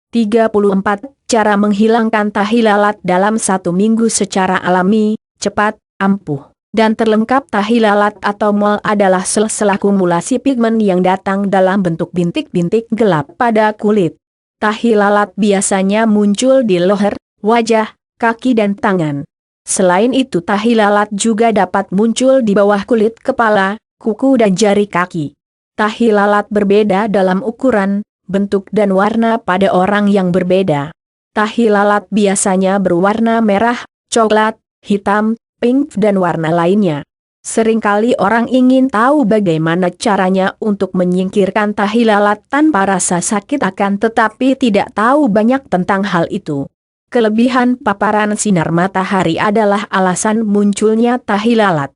34. Cara menghilangkan tahi lalat dalam 1 minggu secara alami, cepat, ampuh, dan terlengkap. Tahi lalat atau mol adalah sel-sel akumulasi pigmen yang datang dalam bentuk bintik-bintik gelap pada kulit. Tahi lalat biasanya muncul di leher, wajah, kaki dan tangan. Selain itu tahi lalat juga dapat muncul di bawah kulit kepala, kuku dan jari kaki. Tahi lalat berbeda dalam ukuran, bentuk dan warna pada orang yang berbeda. Tahi lalat biasanya berwarna merah, coklat, hitam, pink dan warna lainnya. Seringkali orang ingin tahu bagaimana caranya untuk menyingkirkan tahi lalat tanpa rasa sakit akan tetapi tidak tahu banyak tentang hal itu. Kelebihan paparan sinar matahari adalah alasan munculnya tahi lalat.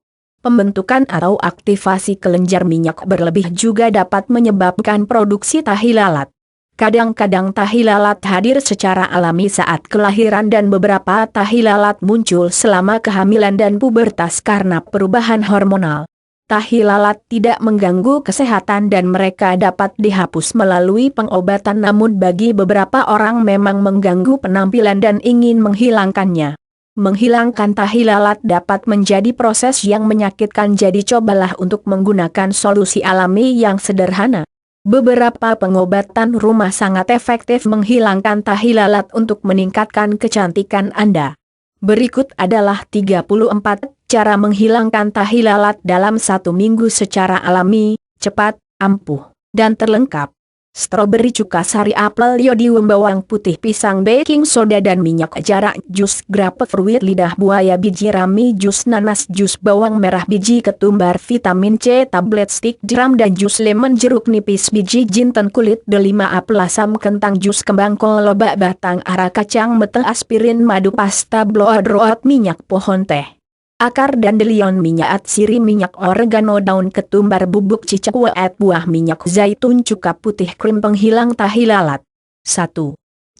Pembentukan atau aktivasi kelenjar minyak berlebih juga dapat menyebabkan produksi tahi lalat. Kadang-kadang tahi lalat hadir secara alami saat kelahiran dan beberapa tahi lalat muncul selama kehamilan dan pubertas karena perubahan hormonal. Tahi lalat tidak mengganggu kesehatan dan mereka dapat dihapus melalui pengobatan namun bagi beberapa orang memang mengganggu penampilan dan ingin menghilangkannya. Menghilangkan tahi lalat dapat menjadi proses yang menyakitkan jadi cobalah untuk menggunakan solusi alami yang sederhana. Beberapa pengobatan rumah sangat efektif menghilangkan tahi lalat untuk meningkatkan kecantikan Anda. Berikut adalah 34 cara menghilangkan tahi lalat dalam 1 minggu secara alami, cepat, ampuh, dan terlengkap. Stroberi, cuka sari, apel, yodium, bawang putih, pisang, baking soda dan minyak jarak, jus grapefruit, lidah buaya, biji rami, jus nanas, jus bawang merah, biji ketumbar, vitamin C, tablet stick jeram dan jus lemon, jeruk nipis, biji jinten, kulit delima, apel, asam kentang, jus kembang kol, lobak, batang ara, kacang meteng, aspirin, madu, pasta blood, minyak pohon teh, akar dandelion, minyak atsiri, minyak oregano, daun ketumbar, bubuk cicak, buah, minyak zaitun, cuka putih, krim penghilang tahi lalat. 1.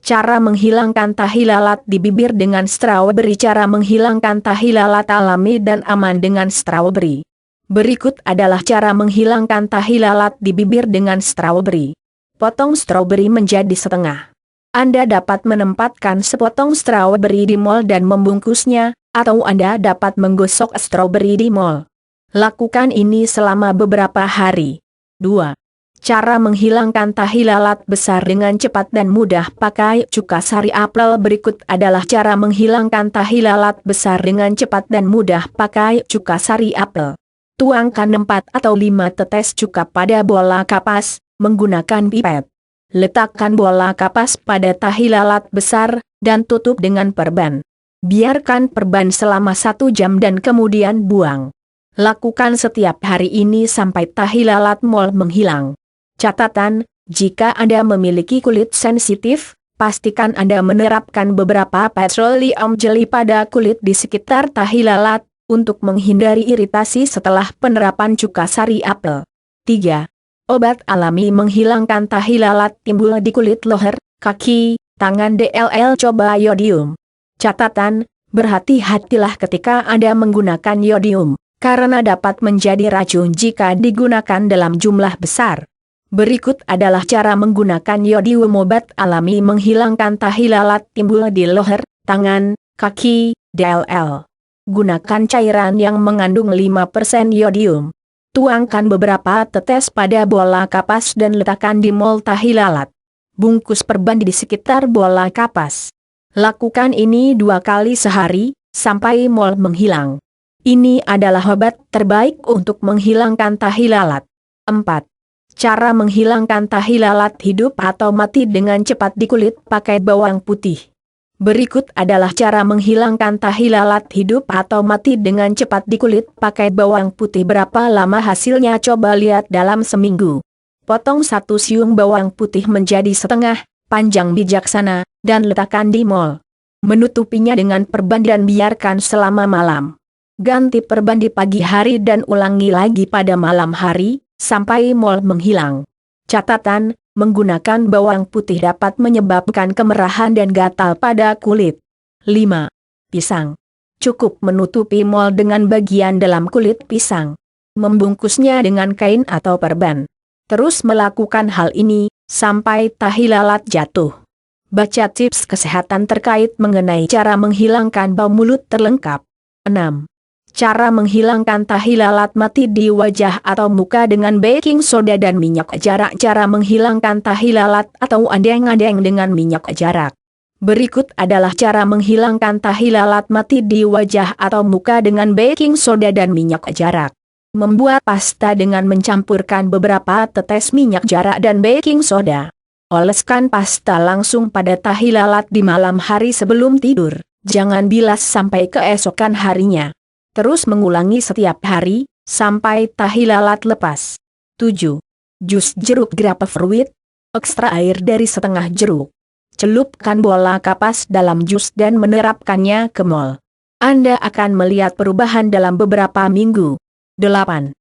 Cara menghilangkan tahi lalat di bibir dengan strawberry. Cara menghilangkan tahi lalat alami dan aman dengan strawberry. Berikut adalah cara menghilangkan tahi lalat di bibir dengan strawberry. Potong strawberry menjadi setengah. Anda dapat menempatkan sepotong strawberry di mall dan membungkusnya, atau Anda dapat menggosok stroberi di mall. Lakukan ini selama beberapa hari. 2. Cara menghilangkan tahi lalat besar dengan cepat dan mudah pakai cuka sari apel. Berikut adalah cara menghilangkan tahi lalat besar dengan cepat dan mudah pakai cuka sari apel. Tuangkan 4 atau 5 tetes cuka pada bola kapas, menggunakan pipet. Letakkan bola kapas pada tahi lalat besar, dan tutup dengan perban. Biarkan perban selama 1 jam dan kemudian buang. Lakukan setiap hari ini sampai tahi lalat mol menghilang. Catatan, jika Anda memiliki kulit sensitif, pastikan Anda menerapkan beberapa petroleum jelly pada kulit di sekitar tahi lalat, untuk menghindari iritasi setelah penerapan cuka sari apel. 3. Obat alami menghilangkan tahi lalat timbul di kulit leher, kaki, tangan. DLL coba yodium. Catatan, berhati-hatilah ketika Anda menggunakan yodium, karena dapat menjadi racun jika digunakan dalam jumlah besar. Berikut adalah cara menggunakan yodium. Obat alami menghilangkan tahi lalat timbul di leher, tangan, kaki. DLL. Gunakan cairan yang mengandung 5% yodium. Tuangkan beberapa tetes pada bola kapas dan letakkan di mol tahi lalat. Bungkus perban di sekitar bola kapas. Lakukan ini 2 kali sehari, sampai mol menghilang. Ini adalah obat terbaik untuk menghilangkan tahi lalat. 4. Cara menghilangkan tahi lalat hidup atau mati dengan cepat di kulit pakai bawang putih. Berikut adalah cara menghilangkan tahi lalat hidup atau mati dengan cepat di kulit pakai bawang putih. Berapa lama hasilnya? Coba lihat dalam seminggu. Potong 1 siung bawang putih menjadi setengah, panjang bijaksana, dan letakkan di mol. Menutupinya dengan perban dan biarkan selama malam. Ganti perban di pagi hari dan ulangi lagi pada malam hari, sampai mol menghilang. Catatan, menggunakan bawang putih dapat menyebabkan kemerahan dan gatal pada kulit. 5. Pisang. Cukup menutupi mol dengan bagian dalam kulit pisang. Membungkusnya dengan kain atau perban. Terus melakukan hal ini, sampai tahi lalat jatuh. Baca tips kesehatan terkait mengenai cara menghilangkan bau mulut terlengkap. 6. Cara menghilangkan tahi lalat mati di wajah atau muka dengan baking soda dan minyak jarak. Cara menghilangkan tahi lalat atau andeng-andeng dengan minyak jarak. Berikut adalah cara menghilangkan tahi lalat mati di wajah atau muka dengan baking soda dan minyak jarak. Membuat pasta dengan mencampurkan beberapa tetes minyak jarak dan baking soda. Oleskan pasta langsung pada tahi lalat di malam hari sebelum tidur. Jangan bilas sampai keesokan harinya. Terus mengulangi setiap hari, sampai tahi lalat lepas. 7. Jus jeruk grapefruit. Ekstra air dari setengah jeruk. Celupkan bola kapas dalam jus dan menerapkannya ke mall. Anda akan melihat perubahan dalam beberapa minggu. 8.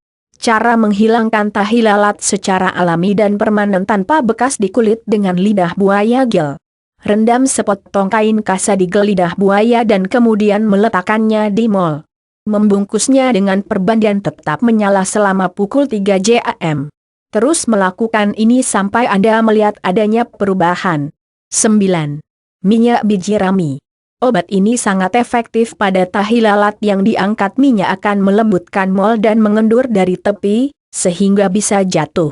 Cara menghilangkan tahi lalat secara alami dan permanen tanpa bekas di kulit dengan lidah buaya gel. Rendam sepotong kain kasa di gel lidah buaya dan kemudian meletakkannya di mall. Membungkusnya dengan perban dan tetap menyala selama pukul 3 jam. Terus melakukan ini sampai Anda melihat adanya perubahan. 9. Minyak biji rami. Obat ini sangat efektif pada tahi lalat yang diangkat. Minyak akan melembutkan mol dan mengendur dari tepi, sehingga bisa jatuh.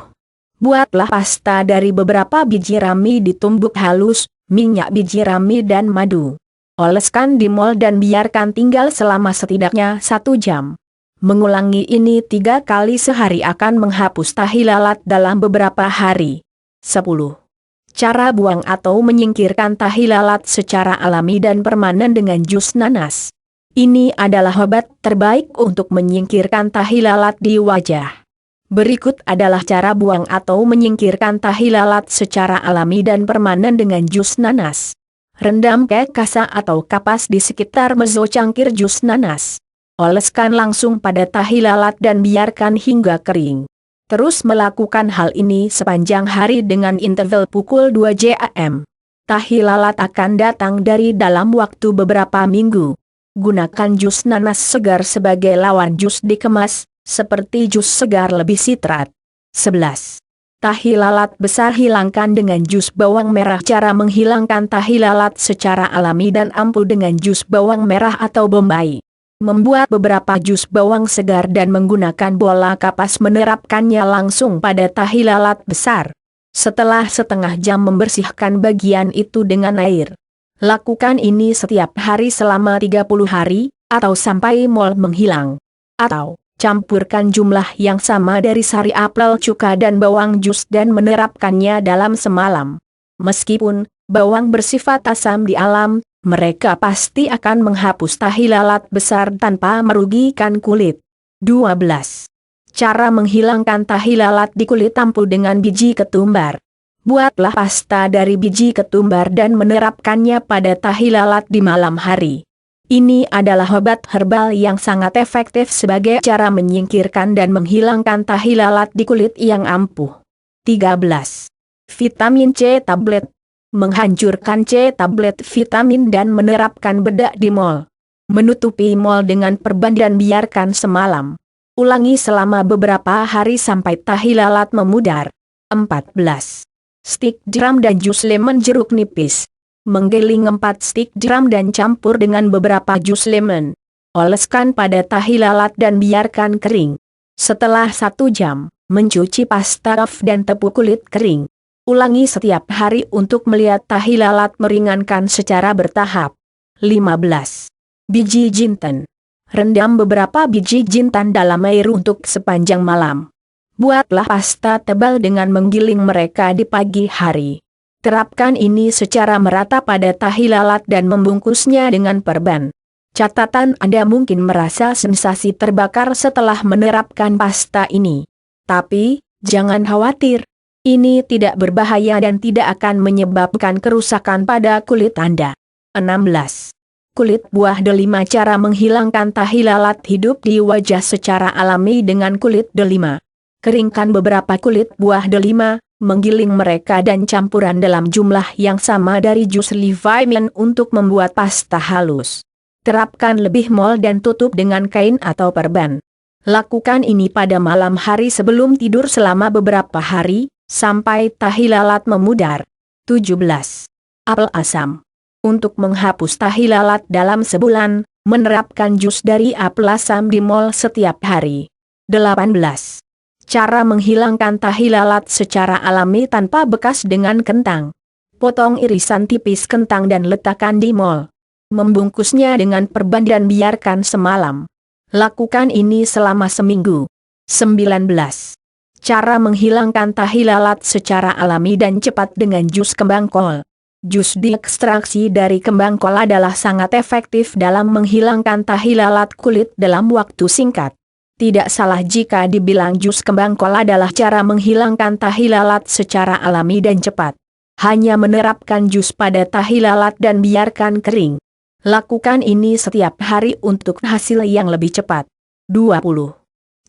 Buatlah pasta dari beberapa biji rami ditumbuk halus, minyak biji rami dan madu. Oleskan di mol dan biarkan tinggal selama setidaknya 1 jam. Mengulangi ini 3 kali sehari akan menghapus tahi lalat dalam beberapa hari. 10. Cara buang atau menyingkirkan tahi lalat secara alami dan permanen dengan jus nanas. Ini adalah obat terbaik untuk menyingkirkan tahi lalat di wajah. Berikut adalah cara buang atau menyingkirkan tahi lalat secara alami dan permanen dengan jus nanas. Rendam kek kasa atau kapas di sekitar mezo cangkir jus nanas. Oleskan langsung pada tahi lalat dan biarkan hingga kering. Terus melakukan hal ini sepanjang hari dengan interval pukul 2 jam. Tahi lalat akan datang dari dalam waktu beberapa minggu. Gunakan jus nanas segar sebagai lawan jus dikemas, seperti jus segar lebih sitrat. 11. Tahi lalat besar hilangkan dengan jus bawang merah. Cara menghilangkan tahi lalat secara alami dan ampuh dengan jus bawang merah atau bombay. Membuat beberapa jus bawang segar dan menggunakan bola kapas menerapkannya langsung pada tahi lalat besar. Setelah setengah jam membersihkan bagian itu dengan air. Lakukan ini setiap hari selama 30 hari, atau sampai mol menghilang. Atau, campurkan jumlah yang sama dari sari apel cuka dan bawang jus dan menerapkannya dalam semalam. Meskipun bawang bersifat asam di alam, mereka pasti akan menghapus tahi lalat besar tanpa merugikan kulit. 12. Cara menghilangkan tahi lalat di kulit ampuh dengan biji ketumbar. Buatlah pasta dari biji ketumbar dan menerapkannya pada tahi lalat di malam hari. Ini adalah obat herbal yang sangat efektif sebagai cara menyingkirkan dan menghilangkan tahi lalat di kulit yang ampuh. 13. Vitamin C tablet. Menghancurkan C tablet vitamin dan menerapkan bedak di mol. Menutupi mol dengan perban dan biarkan semalam. Ulangi selama beberapa hari sampai tahi lalat memudar. 14. Stik jeram dan jus lemon jeruk nipis. Menggiling 4 stik jeram dan campur dengan beberapa jus lemon. Oleskan pada tahi lalat dan biarkan kering. Setelah 1 jam, mencuci pasta off dan tepuk kulit kering. Ulangi setiap hari untuk melihat tahi lalat meringankan secara bertahap. 15. Biji jinten. Rendam beberapa biji jintan dalam air untuk sepanjang malam. Buatlah pasta tebal dengan menggiling mereka di pagi hari. Terapkan ini secara merata pada tahi lalat dan membungkusnya dengan perban. Catatan: Anda mungkin merasa sensasi terbakar setelah menerapkan pasta ini. Tapi, jangan khawatir. Ini tidak berbahaya dan tidak akan menyebabkan kerusakan pada kulit Anda. 16. Kulit buah delima. Cara menghilangkan tahi lalat hidup di wajah secara alami dengan kulit delima. Keringkan beberapa kulit buah delima, menggiling mereka dan campuran dalam jumlah yang sama dari jus lemon untuk membuat pasta halus. Terapkan lebih mol dan tutup dengan kain atau perban. Lakukan ini pada malam hari sebelum tidur selama beberapa hari, sampai tahi lalat memudar. 17. apel asam. Untuk menghapus tahi lalat dalam sebulan, menerapkan jus dari apel asam di mall setiap hari. 18. Cara menghilangkan tahi lalat secara alami tanpa bekas dengan kentang. Potong irisan tipis kentang dan letakkan di mall. Membungkusnya dengan perban dan biarkan semalam. Lakukan ini selama seminggu. 19. Cara menghilangkan tahi lalat secara alami dan cepat dengan jus kembang kol. Jus diekstraksi dari kembang kol adalah sangat efektif dalam menghilangkan tahi lalat kulit dalam waktu singkat. Tidak salah jika dibilang jus kembang kol adalah cara menghilangkan tahi lalat secara alami dan cepat. Hanya menerapkan jus pada tahi lalat dan biarkan kering. Lakukan ini setiap hari untuk hasil yang lebih cepat. 20.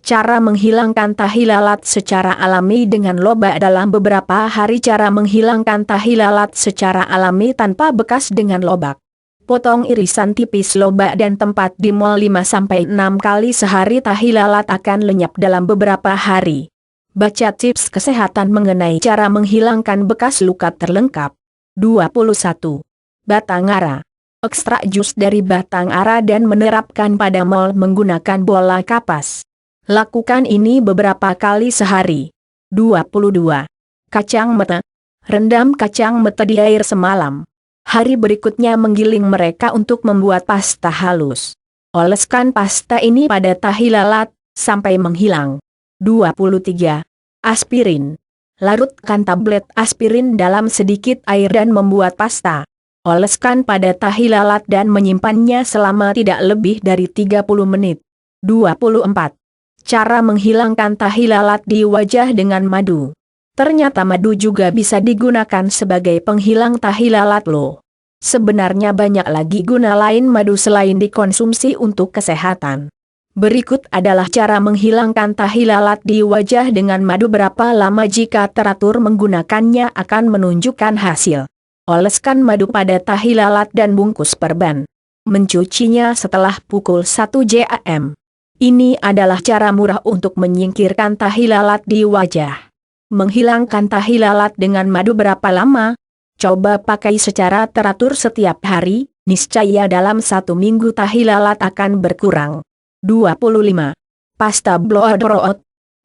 Cara menghilangkan tahi lalat secara alami dengan lobak dalam beberapa hari. Cara menghilangkan tahi lalat secara alami tanpa bekas dengan lobak. Potong irisan tipis lobak dan tempat di mall 5-6 kali sehari. Tahi lalat akan lenyap dalam beberapa hari. Baca tips kesehatan mengenai cara menghilangkan bekas luka terlengkap. 21. Batang ara. Ekstrak jus dari batang ara dan menerapkan pada mall menggunakan bola kapas. Lakukan ini beberapa kali sehari. 22. Kacang mete. Rendam kacang mete di air semalam. Hari berikutnya menggiling mereka untuk membuat pasta halus. Oleskan pasta ini pada tahi lalat sampai menghilang. 23. Aspirin. Larutkan tablet aspirin dalam sedikit air dan membuat pasta. Oleskan pada tahi lalat dan menyimpannya selama tidak lebih dari 30 menit. 24. Cara menghilangkan tahi lalat di wajah dengan madu. Ternyata madu juga bisa digunakan sebagai penghilang tahi lalat loh. Sebenarnya banyak lagi guna lain madu selain dikonsumsi untuk kesehatan. Berikut adalah cara menghilangkan tahi lalat di wajah dengan madu. Berapa lama jika teratur menggunakannya akan menunjukkan hasil. Oleskan madu pada tahi lalat dan bungkus perban. Mencucinya setelah pukul 1 jam. Ini adalah cara murah untuk menyingkirkan tahi lalat di wajah. Menghilangkan tahi lalat dengan madu berapa lama? Coba pakai secara teratur setiap hari, niscaya dalam 1 minggu tahi lalat akan berkurang. 25. Pasta bloodroot.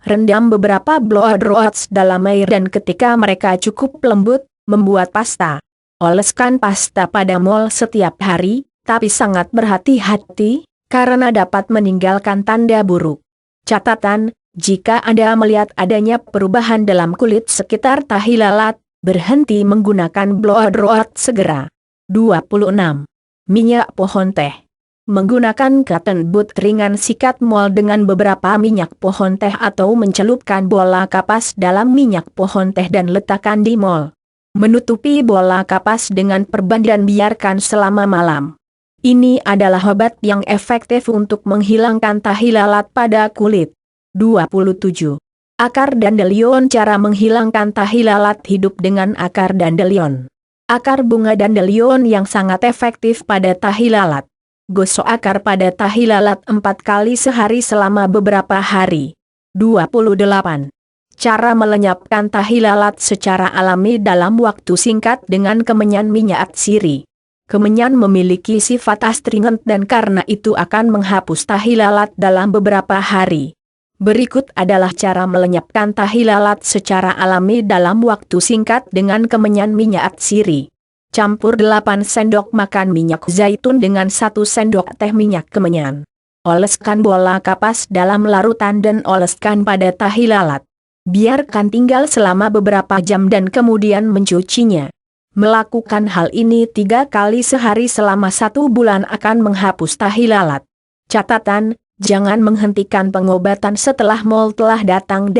Rendam beberapa bloodroots dalam air dan ketika mereka cukup lembut, membuat pasta. Oleskan pasta pada mall setiap hari, tapi sangat berhati-hati, karena dapat meninggalkan tanda buruk. Catatan, jika Anda melihat adanya perubahan dalam kulit sekitar tahi lalat, berhenti menggunakan bloodroot segera. 26. Minyak pohon teh. Menggunakan cotton bud ringan sikat mol dengan beberapa minyak pohon teh atau mencelupkan bola kapas dalam minyak pohon teh dan letakkan di mol. Menutupi bola kapas dengan perban dan biarkan selama malam. Ini adalah obat yang efektif untuk menghilangkan tahi lalat pada kulit. 27. Akar dandelion. Cara menghilangkan tahi lalat hidup dengan akar dandelion. Akar bunga dandelion yang sangat efektif pada tahi lalat. Gosok akar pada tahi lalat 4 kali sehari selama beberapa hari. 28. Cara melenyapkan tahi lalat secara alami dalam waktu singkat dengan kemenyan minyak atsiri. Kemenyan memiliki sifat astringent dan karena itu akan menghapus tahi lalat dalam beberapa hari. Berikut adalah cara melenyapkan tahi lalat secara alami dalam waktu singkat dengan kemenyan minyak atsiri. Campur 8 sendok makan minyak zaitun dengan 1 sendok teh minyak kemenyan. Oleskan bola kapas dalam larutan dan oleskan pada tahi lalat. Biarkan tinggal selama beberapa jam dan kemudian mencucinya. Melakukan hal ini 3 kali sehari selama 1 bulan akan menghapus tahi lalat. Catatan, jangan menghentikan pengobatan setelah mol telah datang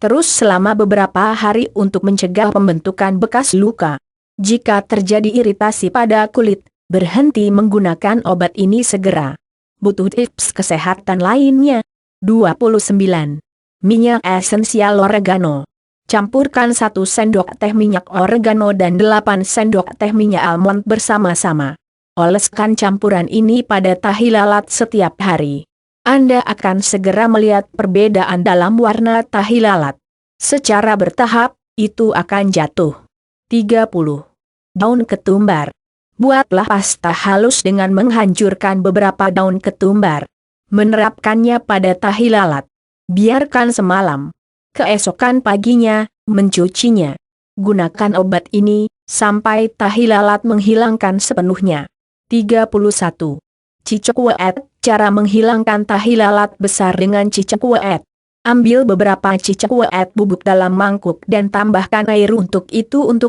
terus selama beberapa hari untuk mencegah pembentukan bekas luka. Jika terjadi iritasi pada kulit, berhenti menggunakan obat ini segera. Butuh tips kesehatan lainnya? 29. Minyak esensial oregano. Campurkan 1 sendok teh minyak oregano dan 8 sendok teh minyak almond bersama-sama. Oleskan campuran ini pada tahi lalat setiap hari. Anda akan segera melihat perbedaan dalam warna tahi lalat. Secara bertahap, itu akan jatuh. 30. daun ketumbar. Buatlah pasta halus dengan menghancurkan beberapa daun ketumbar. Menerapkannya pada tahi lalat. Biarkan semalam. Keesokan paginya, mencucinya. Gunakan obat ini, sampai tahi lalat menghilangkan sepenuhnya. 31. Cicak weet. Cara menghilangkan tahi lalat besar dengan cicak weet. Ambil beberapa cicak weet bubuk dalam mangkuk dan tambahkan air untuk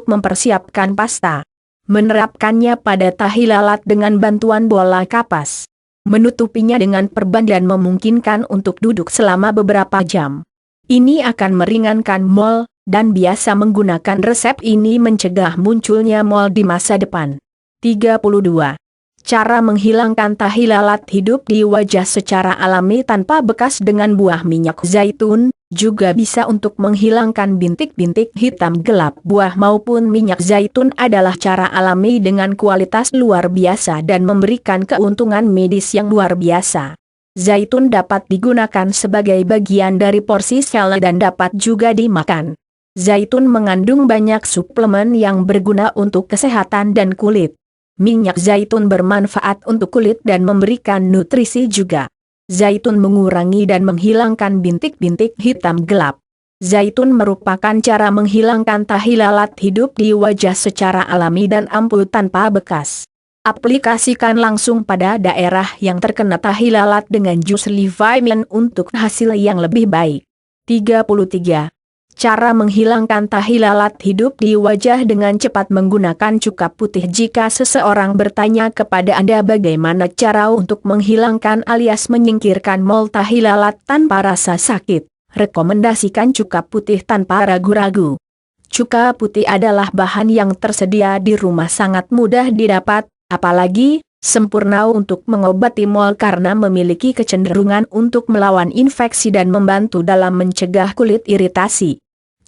mempersiapkan pasta. Menerapkannya pada tahi lalat dengan bantuan bola kapas. Menutupinya dengan perban dan memungkinkan untuk duduk selama beberapa jam. Ini akan meringankan mol, dan biasa menggunakan resep ini mencegah munculnya mol di masa depan. 32. Cara menghilangkan tahi lalat hidup di wajah secara alami tanpa bekas dengan buah minyak zaitun, juga bisa untuk menghilangkan bintik-bintik hitam gelap. Buah maupun minyak zaitun adalah cara alami dengan kualitas luar biasa dan memberikan keuntungan medis yang luar biasa. Zaitun dapat digunakan sebagai bagian dari porsi salad dan dapat juga dimakan. Zaitun mengandung banyak suplemen yang berguna untuk kesehatan dan kulit. Minyak zaitun bermanfaat untuk kulit dan memberikan nutrisi juga. Zaitun mengurangi dan menghilangkan bintik-bintik hitam gelap. Zaitun merupakan cara menghilangkan tahi lalat hidup di wajah secara alami dan ampuh tanpa bekas. Aplikasikan langsung pada daerah yang terkena tahi lalat dengan jus Livamin untuk hasil yang lebih baik. 33. Cara menghilangkan tahi lalat hidup di wajah dengan cepat menggunakan cuka putih. Jika seseorang bertanya kepada Anda bagaimana cara untuk menghilangkan alias menyingkirkan mol tahi lalat tanpa rasa sakit, rekomendasikan cuka putih tanpa ragu-ragu. Cuka putih adalah bahan yang tersedia di rumah, sangat mudah didapat, apalagi sempurna untuk mengobati mol karena memiliki kecenderungan untuk melawan infeksi dan membantu dalam mencegah kulit iritasi.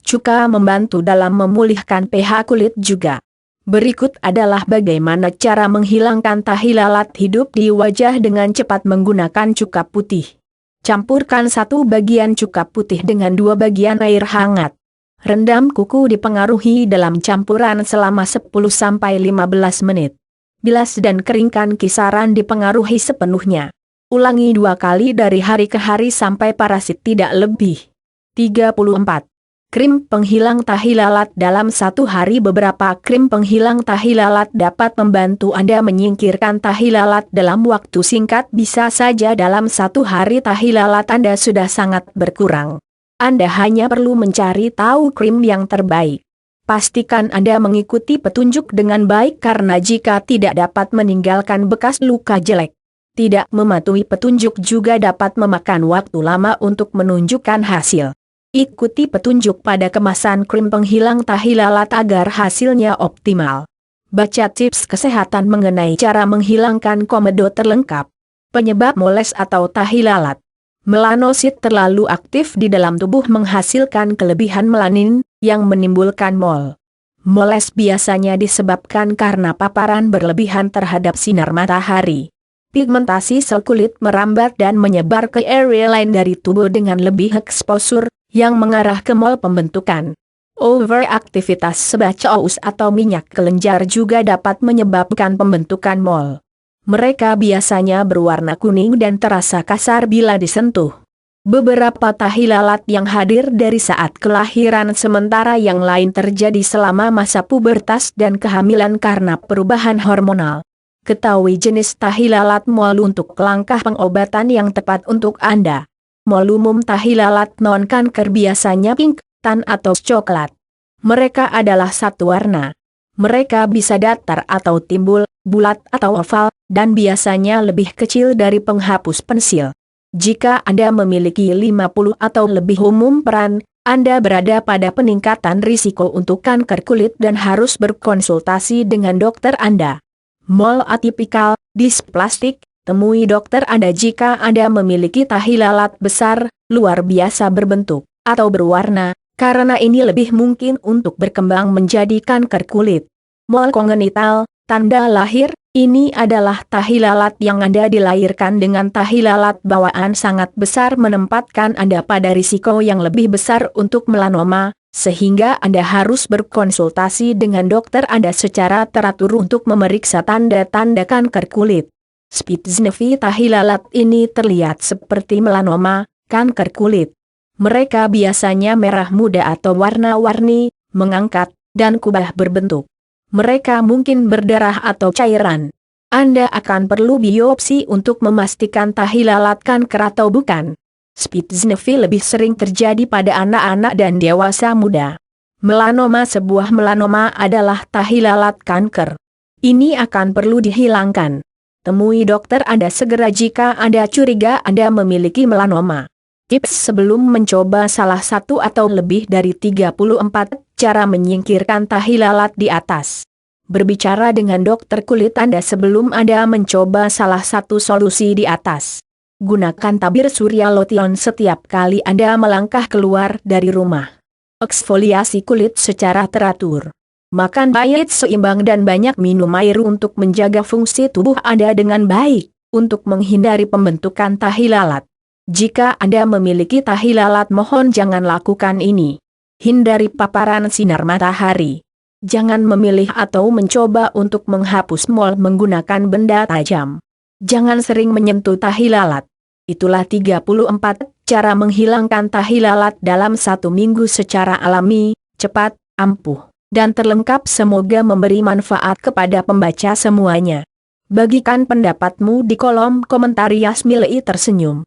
Cuka membantu dalam memulihkan pH kulit juga. Berikut adalah bagaimana cara menghilangkan tahi lalat hidup di wajah dengan cepat menggunakan cuka putih. Campurkan 1 bagian cuka putih dengan 2 bagian air hangat. Rendam kuku dipengaruhi dalam campuran selama 10-15 menit. Bilas dan keringkan kisaran dipengaruhi sepenuhnya. Ulangi 2 kali dari hari ke hari sampai parasit tidak lebih. 34. Krim penghilang tahi lalat dalam 1 hari. Beberapa krim penghilang tahi lalat dapat membantu Anda menyingkirkan tahi lalat dalam waktu singkat. Bisa saja dalam 1 hari tahi lalat Anda sudah sangat berkurang. Anda hanya perlu mencari tahu krim yang terbaik. Pastikan Anda mengikuti petunjuk dengan baik karena jika tidak dapat meninggalkan bekas luka jelek. Tidak mematuhi petunjuk juga dapat memakan waktu lama untuk menunjukkan hasil. Ikuti petunjuk pada kemasan krim penghilang tahi lalat agar hasilnya optimal. Baca tips kesehatan mengenai cara menghilangkan komedo terlengkap. Penyebab moles atau tahi lalat. Melanosit terlalu aktif di dalam tubuh menghasilkan kelebihan melanin, yang menimbulkan mol. Moles biasanya disebabkan karena paparan berlebihan terhadap sinar matahari. Pigmentasi sel kulit merambat dan menyebar ke area lain dari tubuh dengan lebih eksposur, yang mengarah ke mol pembentukan. Overaktivitas sebacau atau minyak kelenjar juga dapat menyebabkan pembentukan mol. Mereka biasanya berwarna kuning dan terasa kasar bila disentuh. Beberapa tahi lalat yang hadir dari saat kelahiran sementara yang lain terjadi selama masa pubertas dan kehamilan karena perubahan hormonal. Ketahui jenis tahi lalat mol untuk langkah pengobatan yang tepat untuk Anda. Mol umum tahi lalat non-kanker biasanya pink, tan atau coklat. Mereka adalah satu warna. Mereka bisa datar atau timbul, bulat atau oval, dan biasanya lebih kecil dari penghapus pensil. Jika Anda memiliki 50 atau lebih umum peran, Anda berada pada peningkatan risiko untuk kanker kulit dan harus berkonsultasi dengan dokter Anda. Mol atipikal, displastik. Temui dokter Anda jika Anda memiliki tahi lalat besar, luar biasa berbentuk, atau berwarna, karena ini lebih mungkin untuk berkembang menjadi kanker kulit. Mol kongenital, tanda lahir, ini adalah tahi lalat yang Anda dilahirkan dengan tahi lalat bawaan sangat besar menempatkan Anda pada risiko yang lebih besar untuk melanoma, sehingga Anda harus berkonsultasi dengan dokter Anda secara teratur untuk memeriksa tanda-tanda kanker kulit. Spitznevy tahi lalat ini terlihat seperti melanoma, kanker kulit. Mereka biasanya merah muda atau warna-warni, mengangkat, dan kubah berbentuk. Mereka mungkin berdarah atau cairan. Anda akan perlu biopsi untuk memastikan tahi lalat kanker atau bukan. Spitznevy lebih sering terjadi pada anak-anak dan dewasa muda. Melanoma. Sebuah melanoma adalah tahi lalat kanker. Ini akan perlu dihilangkan. Temui dokter Anda segera jika Anda curiga Anda memiliki melanoma. Tips sebelum mencoba salah satu atau lebih dari 34 cara menyingkirkan tahi lalat di atas. Berbicara dengan dokter kulit Anda sebelum Anda mencoba salah satu solusi di atas. Gunakan tabir surya lotion setiap kali Anda melangkah keluar dari rumah. Eksfoliasi kulit secara teratur. Makan diet seimbang dan banyak minum air untuk menjaga fungsi tubuh Anda dengan baik, untuk menghindari pembentukan tahi lalat. Jika Anda memiliki tahi lalat mohon jangan lakukan ini. Hindari paparan sinar matahari. Jangan memilih atau mencoba untuk menghapus mol menggunakan benda tajam. Jangan sering menyentuh tahi lalat. Itulah 34 cara menghilangkan tahi lalat dalam 1 minggu secara alami, cepat, ampuh, dan terlengkap. Semoga memberi manfaat kepada pembaca semuanya. Bagikan pendapatmu di kolom komentar. Yasmilai tersenyum.